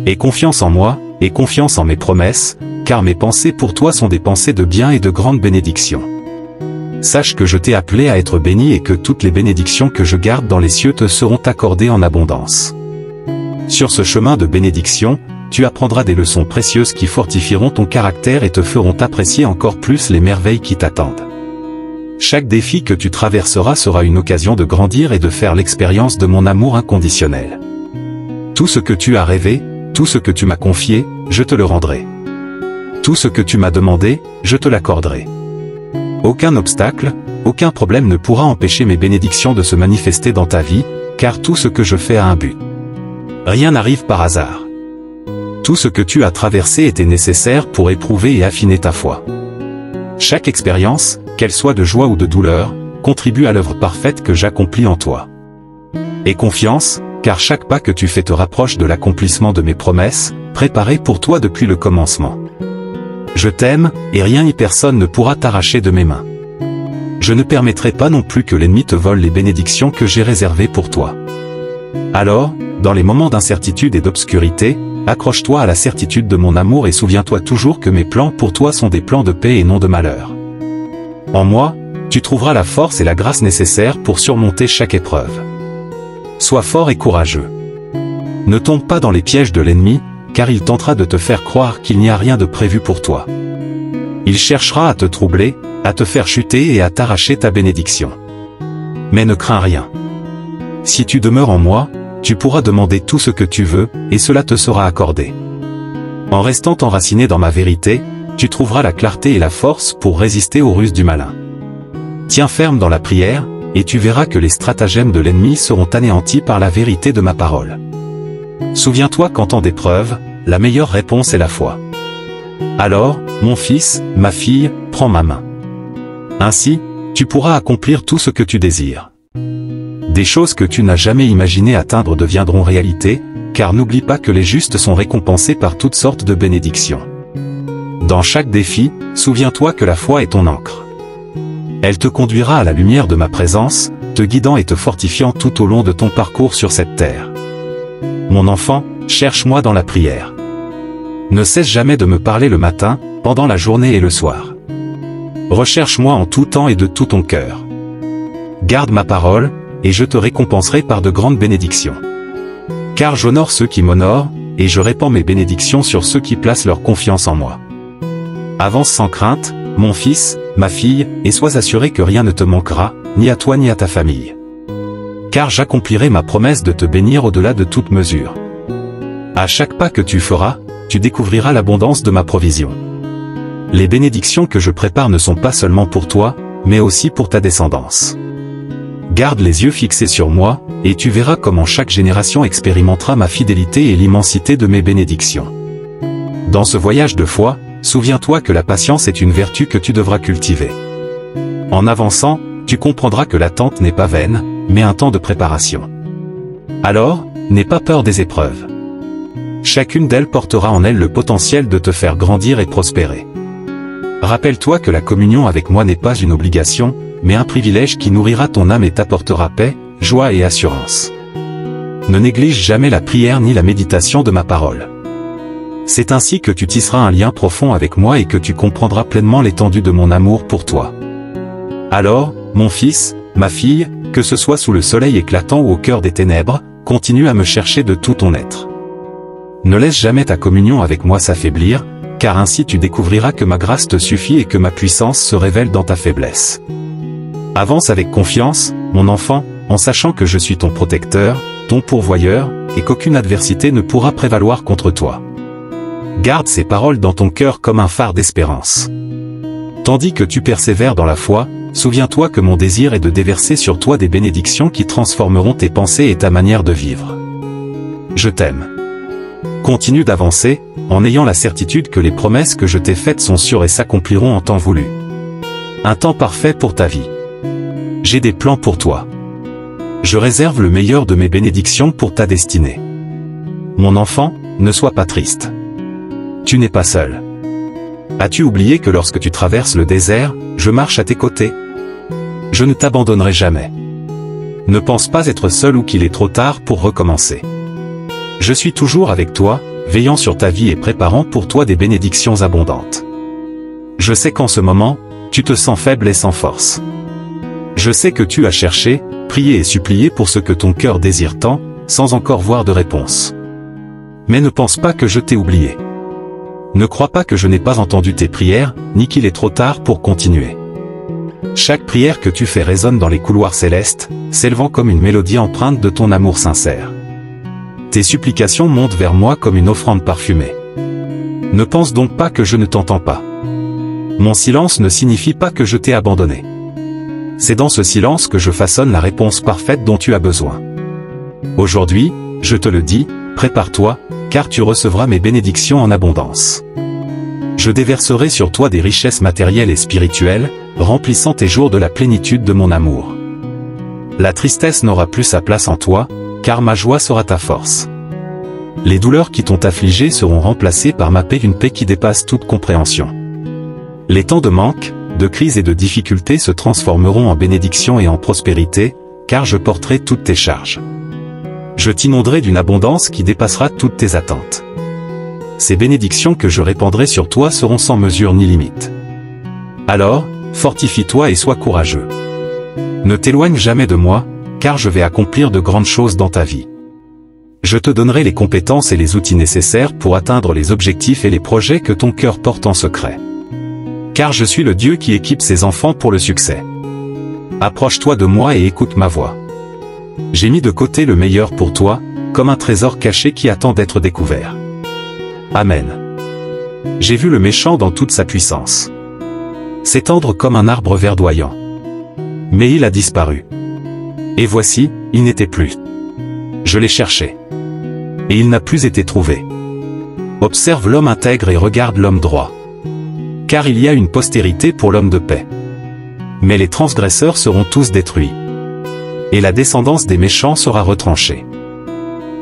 Aie confiance en moi, et confiance en mes promesses, car mes pensées pour toi sont des pensées de bien et de grande bénédiction. Sache que je t'ai appelé à être béni et que toutes les bénédictions que je garde dans les cieux te seront accordées en abondance. Sur ce chemin de bénédiction, tu apprendras des leçons précieuses qui fortifieront ton caractère et te feront apprécier encore plus les merveilles qui t'attendent. Chaque défi que tu traverseras sera une occasion de grandir et de faire l'expérience de mon amour inconditionnel. Tout ce que tu as rêvé, tout ce que tu m'as confié, je te le rendrai. Tout ce que tu m'as demandé, je te l'accorderai. Aucun obstacle, aucun problème ne pourra empêcher mes bénédictions de se manifester dans ta vie, car tout ce que je fais a un but. Rien n'arrive par hasard. Tout ce que tu as traversé était nécessaire pour éprouver et affiner ta foi. Chaque expérience, qu'elle soit de joie ou de douleur, contribue à l'œuvre parfaite que j'accomplis en toi. Aie confiance, car chaque pas que tu fais te rapproche de l'accomplissement de mes promesses, préparées pour toi depuis le commencement. Je t'aime, et rien ni personne ne pourra t'arracher de mes mains. Je ne permettrai pas non plus que l'ennemi te vole les bénédictions que j'ai réservées pour toi. Alors, dans les moments d'incertitude et d'obscurité, accroche-toi à la certitude de mon amour et souviens-toi toujours que mes plans pour toi sont des plans de paix et non de malheur. En moi, tu trouveras la force et la grâce nécessaires pour surmonter chaque épreuve. Sois fort et courageux. Ne tombe pas dans les pièges de l'ennemi, car il tentera de te faire croire qu'il n'y a rien de prévu pour toi. Il cherchera à te troubler, à te faire chuter et à t'arracher ta bénédiction. Mais ne crains rien. Si tu demeures en moi, tu pourras demander tout ce que tu veux, et cela te sera accordé. En restant enraciné dans ma vérité, tu trouveras la clarté et la force pour résister aux ruses du malin. Tiens ferme dans la prière, et tu verras que les stratagèmes de l'ennemi seront anéantis par la vérité de ma parole. Souviens-toi qu'en temps d'épreuve, la meilleure réponse est la foi. Alors, mon fils, ma fille, prends ma main. Ainsi, tu pourras accomplir tout ce que tu désires. Des choses que tu n'as jamais imaginé atteindre deviendront réalité, car n'oublie pas que les justes sont récompensés par toutes sortes de bénédictions. Dans chaque défi, souviens-toi que la foi est ton ancre. Elle te conduira à la lumière de ma présence, te guidant et te fortifiant tout au long de ton parcours sur cette terre. Mon enfant, cherche-moi dans la prière. Ne cesse jamais de me parler le matin, pendant la journée et le soir. Recherche-moi en tout temps et de tout ton cœur. Garde ma parole, et je te récompenserai par de grandes bénédictions. Car j'honore ceux qui m'honorent, et je répands mes bénédictions sur ceux qui placent leur confiance en moi. Avance sans crainte, mon fils, ma fille, et sois assuré que rien ne te manquera, ni à toi ni à ta famille. Car j'accomplirai ma promesse de te bénir au-delà de toute mesure. À chaque pas que tu feras, tu découvriras l'abondance de ma provision. Les bénédictions que je prépare ne sont pas seulement pour toi, mais aussi pour ta descendance. Garde les yeux fixés sur moi, et tu verras comment chaque génération expérimentera ma fidélité et l'immensité de mes bénédictions. Dans ce voyage de foi, souviens-toi que la patience est une vertu que tu devras cultiver. En avançant, tu comprendras que l'attente n'est pas vaine, mais un temps de préparation. Alors, n'aie pas peur des épreuves. Chacune d'elles portera en elle le potentiel de te faire grandir et prospérer. Rappelle-toi que la communion avec moi n'est pas une obligation, mais un privilège qui nourrira ton âme et t'apportera paix, joie et assurance. Ne néglige jamais la prière ni la méditation de ma parole. C'est ainsi que tu tisseras un lien profond avec moi et que tu comprendras pleinement l'étendue de mon amour pour toi. Alors, mon fils, ma fille, que ce soit sous le soleil éclatant ou au cœur des ténèbres, continue à me chercher de tout ton être. Ne laisse jamais ta communion avec moi s'affaiblir, car ainsi tu découvriras que ma grâce te suffit et que ma puissance se révèle dans ta faiblesse. Avance avec confiance, mon enfant, en sachant que je suis ton protecteur, ton pourvoyeur, et qu'aucune adversité ne pourra prévaloir contre toi. Garde ces paroles dans ton cœur comme un phare d'espérance. Tandis que tu persévères dans la foi, souviens-toi que mon désir est de déverser sur toi des bénédictions qui transformeront tes pensées et ta manière de vivre. Je t'aime. Continue d'avancer, en ayant la certitude que les promesses que je t'ai faites sont sûres et s'accompliront en temps voulu. Un temps parfait pour ta vie. J'ai des plans pour toi. Je réserve le meilleur de mes bénédictions pour ta destinée. Mon enfant, ne sois pas triste. Tu n'es pas seul. As-tu oublié que lorsque tu traverses le désert, je marche à tes côtés? Je ne t'abandonnerai jamais. Ne pense pas être seul ou qu'il est trop tard pour recommencer. Je suis toujours avec toi, veillant sur ta vie et préparant pour toi des bénédictions abondantes. Je sais qu'en ce moment, tu te sens faible et sans force. Je sais que tu as cherché, prié et supplié pour ce que ton cœur désire tant, sans encore voir de réponse. Mais ne pense pas que je t'ai oublié. Ne crois pas que je n'ai pas entendu tes prières, ni qu'il est trop tard pour continuer. Chaque prière que tu fais résonne dans les couloirs célestes, s'élevant comme une mélodie empreinte de ton amour sincère. Tes supplications montent vers moi comme une offrande parfumée. Ne pense donc pas que je ne t'entends pas. Mon silence ne signifie pas que je t'ai abandonné. C'est dans ce silence que je façonne la réponse parfaite dont tu as besoin. Aujourd'hui, je te le dis, prépare-toi, car tu recevras mes bénédictions en abondance. Je déverserai sur toi des richesses matérielles et spirituelles, remplissant tes jours de la plénitude de mon amour. La tristesse n'aura plus sa place en toi, car ma joie sera ta force. Les douleurs qui t'ont affligé seront remplacées par ma paix, une paix qui dépasse toute compréhension. Les temps de manque, de crise et de difficultés se transformeront en bénédiction et en prospérité, car je porterai toutes tes charges. Je t'inonderai d'une abondance qui dépassera toutes tes attentes. Ces bénédictions que je répandrai sur toi seront sans mesure ni limite. Alors, fortifie-toi et sois courageux. Ne t'éloigne jamais de moi, car je vais accomplir de grandes choses dans ta vie. Je te donnerai les compétences et les outils nécessaires pour atteindre les objectifs et les projets que ton cœur porte en secret. Car je suis le Dieu qui équipe ses enfants pour le succès. Approche-toi de moi et écoute ma voix. J'ai mis de côté le meilleur pour toi, comme un trésor caché qui attend d'être découvert. Amen. J'ai vu le méchant dans toute sa puissance s'étendre comme un arbre verdoyant. Mais il a disparu. Et voici, il n'était plus. Je l'ai cherché. Et il n'a plus été trouvé. Observe l'homme intègre et regarde l'homme droit. Car il y a une postérité pour l'homme de paix. Mais les transgresseurs seront tous détruits. Et la descendance des méchants sera retranchée.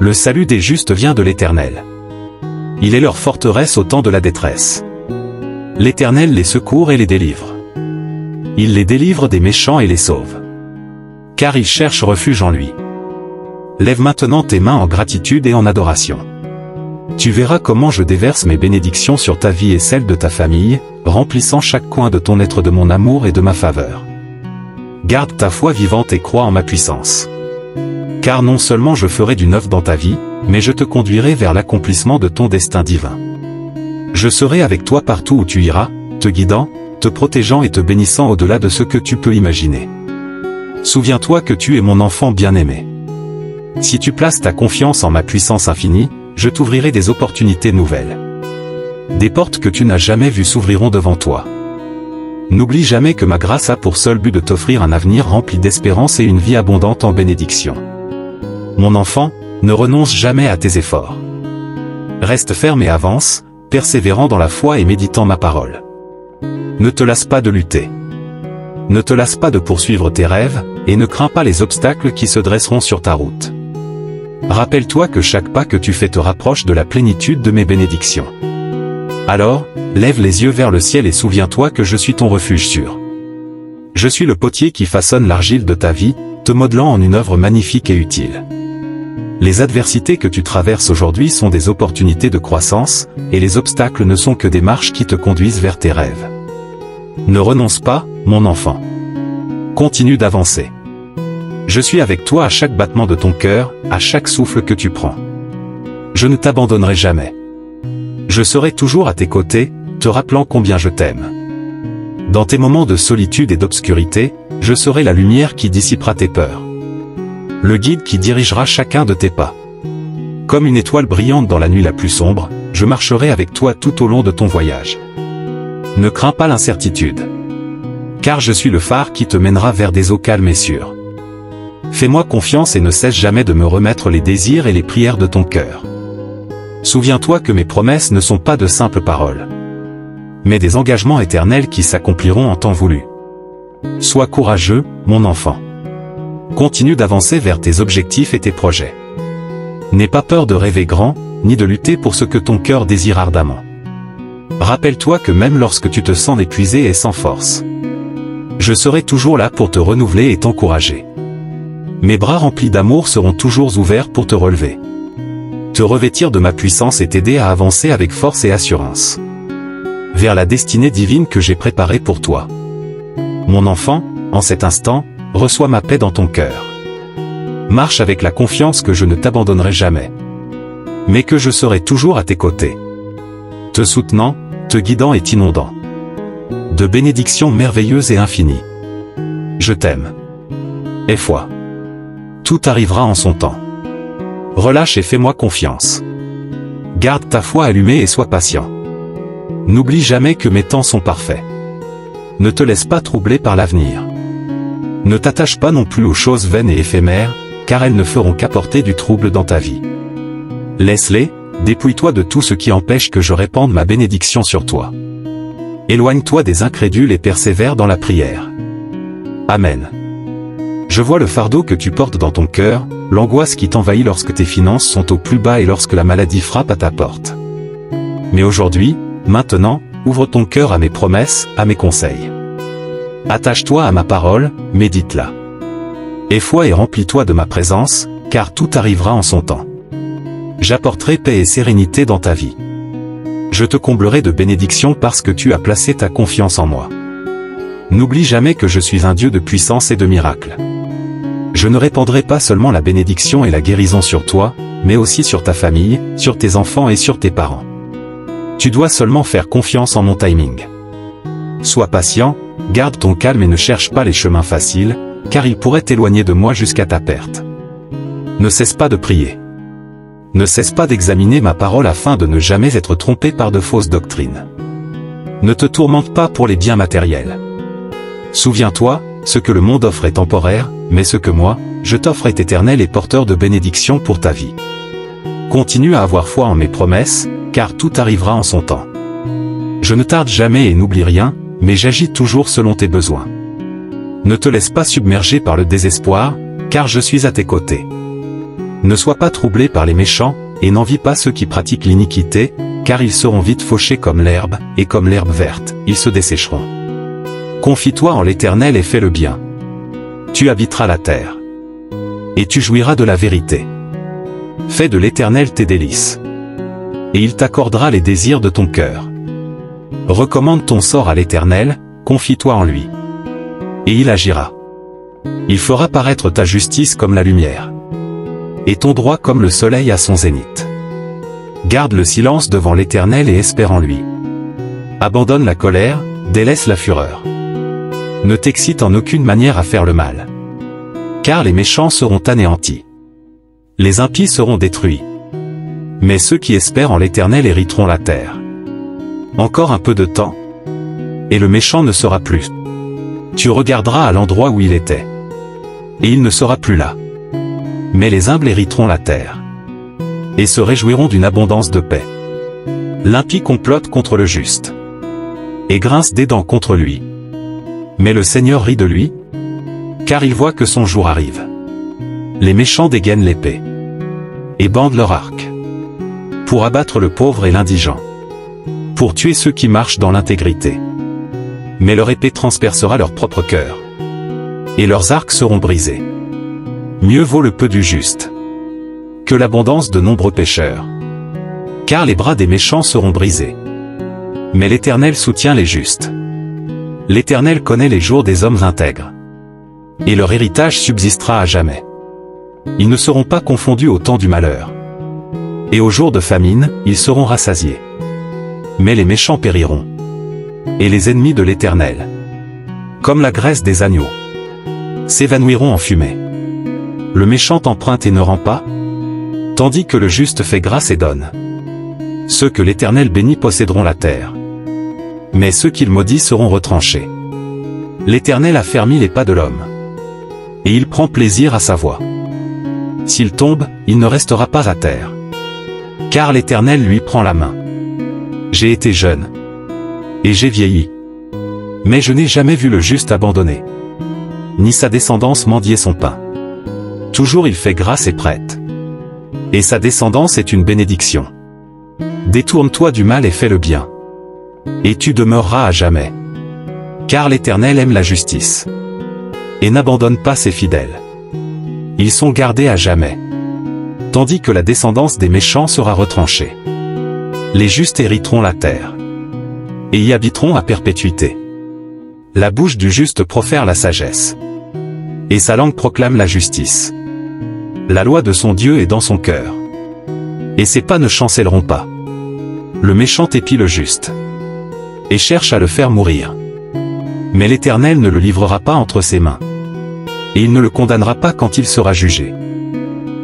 Le salut des justes vient de l'Éternel. Il est leur forteresse au temps de la détresse. L'Éternel les secourt et les délivre. Il les délivre des méchants et les sauve. Car ils cherchent refuge en lui. Lève maintenant tes mains en gratitude et en adoration. Tu verras comment je déverse mes bénédictions sur ta vie et celle de ta famille, remplissant chaque coin de ton être de mon amour et de ma faveur. Garde ta foi vivante et crois en ma puissance. Car non seulement je ferai du neuf dans ta vie, mais je te conduirai vers l'accomplissement de ton destin divin. Je serai avec toi partout où tu iras, te guidant, te protégeant et te bénissant au-delà de ce que tu peux imaginer. Souviens-toi que tu es mon enfant bien-aimé. Si tu places ta confiance en ma puissance infinie, je t'ouvrirai des opportunités nouvelles. Des portes que tu n'as jamais vues s'ouvriront devant toi. N'oublie jamais que ma grâce a pour seul but de t'offrir un avenir rempli d'espérance et une vie abondante en bénédictions. Mon enfant, ne renonce jamais à tes efforts. Reste ferme et avance, persévérant dans la foi et méditant ma parole. Ne te lasse pas de lutter. Ne te lasse pas de poursuivre tes rêves, et ne crains pas les obstacles qui se dresseront sur ta route. Rappelle-toi que chaque pas que tu fais te rapproche de la plénitude de mes bénédictions. Alors, lève les yeux vers le ciel et souviens-toi que je suis ton refuge sûr. Je suis le potier qui façonne l'argile de ta vie, te modelant en une œuvre magnifique et utile. Les adversités que tu traverses aujourd'hui sont des opportunités de croissance, et les obstacles ne sont que des marches qui te conduisent vers tes rêves. Ne renonce pas, mon enfant. Continue d'avancer. Je suis avec toi à chaque battement de ton cœur, à chaque souffle que tu prends. Je ne t'abandonnerai jamais. Je serai toujours à tes côtés, te rappelant combien je t'aime. Dans tes moments de solitude et d'obscurité, je serai la lumière qui dissipera tes peurs. Le guide qui dirigera chacun de tes pas. Comme une étoile brillante dans la nuit la plus sombre, je marcherai avec toi tout au long de ton voyage. Ne crains pas l'incertitude. Car je suis le phare qui te mènera vers des eaux calmes et sûres. Fais-moi confiance et ne cesse jamais de me remettre les désirs et les prières de ton cœur. Souviens-toi que mes promesses ne sont pas de simples paroles, mais des engagements éternels qui s'accompliront en temps voulu. Sois courageux, mon enfant. Continue d'avancer vers tes objectifs et tes projets. N'aie pas peur de rêver grand, ni de lutter pour ce que ton cœur désire ardemment. Rappelle-toi que même lorsque tu te sens épuisé et sans force, je serai toujours là pour te renouveler et t'encourager. Mes bras remplis d'amour seront toujours ouverts pour te relever. te revêtir de ma puissance et t'aider à avancer avec force et assurance vers la destinée divine que j'ai préparée pour toi. Mon enfant, en cet instant, reçois ma paix dans ton cœur. Marche avec la confiance que je ne t'abandonnerai jamais, mais que je serai toujours à tes côtés, te soutenant, te guidant et t'inondant de bénédictions merveilleuses et infinies. Je t'aime. Aie foi. Tout arrivera en son temps. Relâche et fais-moi confiance. Garde ta foi allumée et sois patient. N'oublie jamais que mes temps sont parfaits. Ne te laisse pas troubler par l'avenir. Ne t'attache pas non plus aux choses vaines et éphémères, car elles ne feront qu'apporter du trouble dans ta vie. Laisse-les, dépouille-toi de tout ce qui empêche que je répande ma bénédiction sur toi. Éloigne-toi des incrédules et persévère dans la prière. Amen. Je vois le fardeau que tu portes dans ton cœur, l'angoisse qui t'envahit lorsque tes finances sont au plus bas et lorsque la maladie frappe à ta porte. Mais aujourd'hui, maintenant, ouvre ton cœur à mes promesses, à mes conseils. Attache-toi à ma parole, médite-la. Aie foi et remplis-toi de ma présence, car tout arrivera en son temps. J'apporterai paix et sérénité dans ta vie. Je te comblerai de bénédictions parce que tu as placé ta confiance en moi. N'oublie jamais que je suis un Dieu de puissance et de miracles. Je ne répandrai pas seulement la bénédiction et la guérison sur toi, mais aussi sur ta famille, sur tes enfants et sur tes parents. Tu dois seulement faire confiance en mon timing. Sois patient, garde ton calme et ne cherche pas les chemins faciles, car ils pourraient t'éloigner de moi jusqu'à ta perte. Ne cesse pas de prier. Ne cesse pas d'examiner ma parole afin de ne jamais être trompé par de fausses doctrines. Ne te tourmente pas pour les biens matériels. Souviens-toi, ce que le monde offre est temporaire, mais ce que moi, je t'offre est éternel et porteur de bénédictions pour ta vie. Continue à avoir foi en mes promesses, car tout arrivera en son temps. Je ne tarde jamais et n'oublie rien, mais j'agis toujours selon tes besoins. Ne te laisse pas submerger par le désespoir, car je suis à tes côtés. Ne sois pas troublé par les méchants, et n'envie pas ceux qui pratiquent l'iniquité, car ils seront vite fauchés comme l'herbe, et comme l'herbe verte, ils se dessécheront. Confie-toi en l'Éternel et fais le bien. Tu habiteras la terre. Et tu jouiras de la vérité. Fais de l'Éternel tes délices. Et il t'accordera les désirs de ton cœur. Recommande ton sort à l'Éternel, confie-toi en lui. Et il agira. Il fera paraître ta justice comme la lumière. Et ton droit comme le soleil à son zénith. Garde le silence devant l'Éternel et espère en lui. Abandonne la colère, délaisse la fureur. Ne t'excite en aucune manière à faire le mal. Car les méchants seront anéantis. Les impies seront détruits. Mais ceux qui espèrent en l'Éternel hériteront la terre. Encore un peu de temps. Et le méchant ne sera plus. Tu regarderas à l'endroit où il était. Et il ne sera plus là. Mais les humbles hériteront la terre. Et se réjouiront d'une abondance de paix. L'impie complote contre le juste. Et grince des dents contre lui. Mais le Seigneur rit de lui, car il voit que son jour arrive. Les méchants dégainent l'épée. Et bandent leur arc. Pour abattre le pauvre et l'indigent. Pour tuer ceux qui marchent dans l'intégrité. Mais leur épée transpercera leur propre cœur. Et leurs arcs seront brisés. Mieux vaut le peu du juste que l'abondance de nombreux pécheurs. Car les bras des méchants seront brisés. Mais l'Éternel soutient les justes. L'Éternel connaît les jours des hommes intègres. Et leur héritage subsistera à jamais. Ils ne seront pas confondus au temps du malheur. Et au jour de famine, ils seront rassasiés. Mais les méchants périront. Et les ennemis de l'Éternel, comme la graisse des agneaux, s'évanouiront en fumée. Le méchant emprunte et ne rend pas, tandis que le juste fait grâce et donne. Ceux que l'Éternel bénit posséderont la terre. Mais ceux qu'il maudit seront retranchés. L'Éternel affermit les pas de l'homme. Et il prend plaisir à sa voix. S'il tombe, il ne restera pas à terre. Car l'Éternel lui prend la main. J'ai été jeune. Et j'ai vieilli. Mais je n'ai jamais vu le juste abandonné. Ni sa descendance mendier son pain. Toujours il fait grâce et prête. Et sa descendance est une bénédiction. Détourne-toi du mal et fais le bien. Et tu demeureras à jamais. Car l'Éternel aime la justice. Et n'abandonne pas ses fidèles. Ils sont gardés à jamais. tandis que la descendance des méchants sera retranchée. Les justes hériteront la terre, et y habiteront à perpétuité. La bouche du juste profère la sagesse, et sa langue proclame la justice. La loi de son Dieu est dans son cœur, et ses pas ne chancelleront pas. Le méchant épie le juste, et cherche à le faire mourir. Mais l'Éternel ne le livrera pas entre ses mains, et il ne le condamnera pas quand il sera jugé.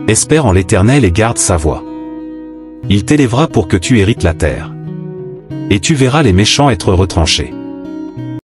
Espère en l'Éternel et garde sa voie. Il t'élèvera pour que tu hérites la terre, et tu verras les méchants être retranchés.